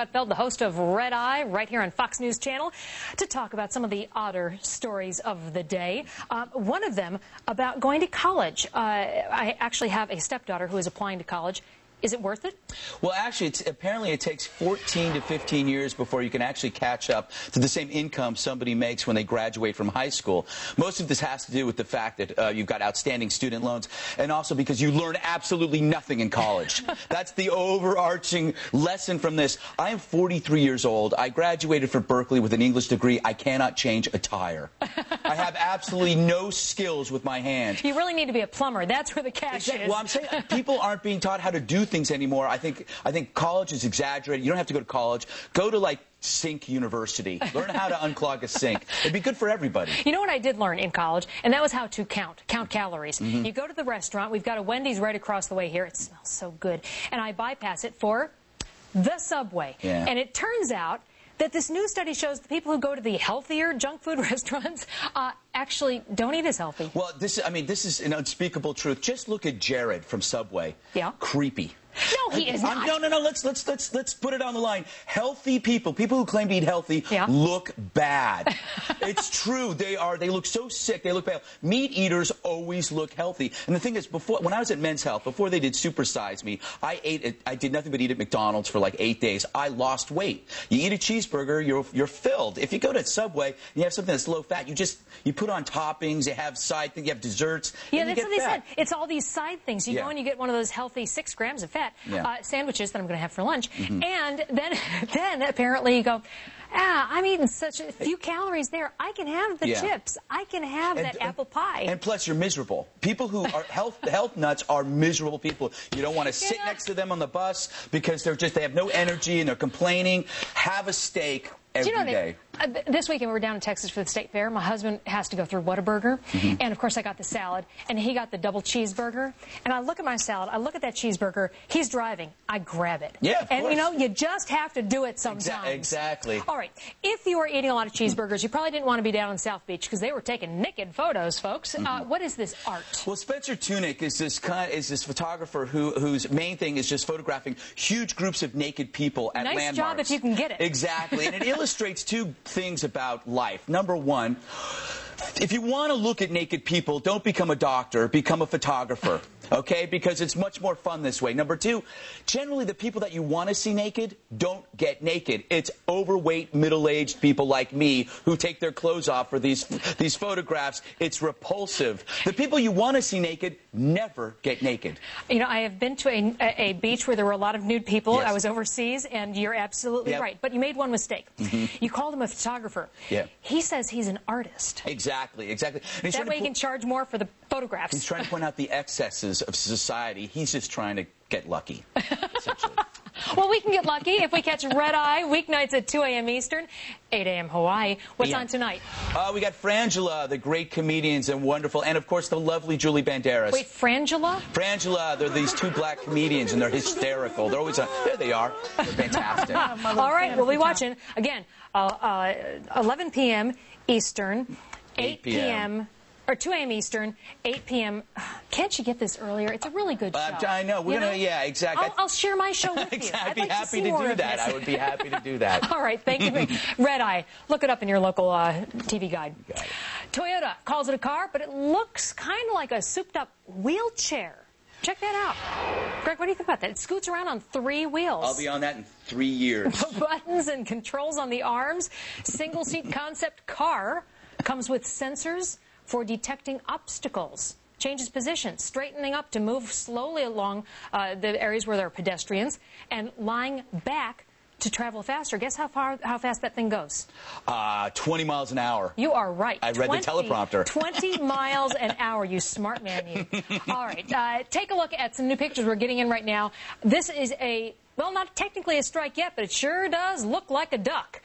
Gutfeld, the host of Red Eye, right here on Fox News Channel, to talk about some of the odder stories of the day. One of them about going to college. I actually have a stepdaughter who is applying to college. Is it worth it? Well, actually, apparently it takes 14 to 15 years before you can actually catch up to the same income somebody makes when they graduate from high school. Most of this has to do with the fact that you've got outstanding student loans, and also because you learn absolutely nothing in college. That's the overarching lesson from this. I am 43 years old. I graduated from Berkeley with an English degree. I cannot change a tire. I have absolutely no skills with my hands. You really need to be a plumber. That's where the cash is. Well, I'm saying people aren't being taught how to do things anymore. I think college is exaggerated. You don't have to go to college. Go to, like, Sink University. Learn how to unclog a sink. It'd be good for everybody. You know what I did learn in college? And that was how to count calories. You go to the restaurant. We've got a Wendy's right across the way here. It smells so good. And I bypass it for the Subway. Yeah. And it turns out that this new study shows the people who go to the healthier junk food restaurants actually don't eat as healthy. Well, this is an unspeakable truth. Just look at Jared from Subway. Yeah. Creepy. No, he is not. No. Let's put it on the line. Healthy people who claim to eat healthy, look bad. It's true. They look so sick. They look bad. Meat eaters always look healthy. And the thing is, when I was at Men's Health, before they did Super Size Me, I did nothing but eat at McDonald's for like 8 days. I lost weight. You eat a cheeseburger, you're filled. If you go to Subway and you have something that's low fat, you put on toppings, you have side things, you have desserts. Yeah, that's what they said. It's all these side things. You go and you get one of those healthy 6 grams of fat. Sandwiches that I'm going to have for lunch, and then apparently you go, I'm eating such a few calories there. I can have the chips. I can have that apple pie. And plus, you're miserable. People who are health nuts are miserable people. You don't want to sit next to them on the bus because they have no energy and they're complaining. Have a steak every day. This weekend we were down in Texas for the state fair. My husband has to go through Whataburger, and of course I got the salad, and he got the double cheeseburger. And I look at my salad, I look at that cheeseburger. He's driving. I grab it. Yeah, of course. And you know, you just have to do it sometimes. Exactly. All right. If you were eating a lot of cheeseburgers, you probably didn't want to be down in South Beach because they were taking naked photos, folks. What is this art? Well, Spencer Tunick is this photographer whose main thing is just photographing huge groups of naked people at landmarks. Nice job if you can get it. Exactly. And it illustrates two things about life. Number one, if you want to look at naked people, don't become a doctor, become a photographer, okay? Because it's much more fun this way. Number two, generally the people that you want to see naked don't get naked. It's overweight, middle-aged people like me who take their clothes off for these photographs. It's repulsive. The people you want to see naked never get naked. You know, I have been to a beach where there were a lot of nude people. Yes. I was overseas, and you're absolutely right. But you made one mistake. You called him a photographer. Yeah. He says he's an artist. Exactly. And that way he can charge more for the photographs. He's trying to point out the excesses of society. He's just trying to get lucky, essentially. Well, we can get lucky if we catch Red Eye weeknights at 2 a.m. Eastern, 8 a.m. Hawaii. What's on tonight? We got Frangela, the great comedians and wonderful, and of course the lovely Julie Banderas. Wait, Frangela? Frangela, they're these two black comedians, and they're hysterical. They're always there they are. They're fantastic. All right, we'll be watching again, 11 p.m. Eastern, 8 p.m. or 2 a.m. Eastern, 8 p.m. Can't you get this earlier? It's a really good show. I know. We're going to, exactly. I'll share my show with you. I'd be happy to do that. I would be happy to do that. All right. Thank you. Red Eye. Look it up in your local TV guide. Toyota calls it a car, but it looks kind of like a souped-up wheelchair. Check that out. Greg, what do you think about that? It scoots around on 3 wheels. I'll be on that in 3 years. Buttons and controls on the arms. Single-seat concept car. Comes with sensors for detecting obstacles. Changes position, straightening up to move slowly along the areas where there are pedestrians, and lying back to travel faster. Guess how fast that thing goes? 20 miles an hour. You are right. I read the teleprompter. 20 miles an hour, you smart man, you. All right, take a look at some new pictures we're getting in right now. This is well, not technically a strike yet, but it sure does look like a duck.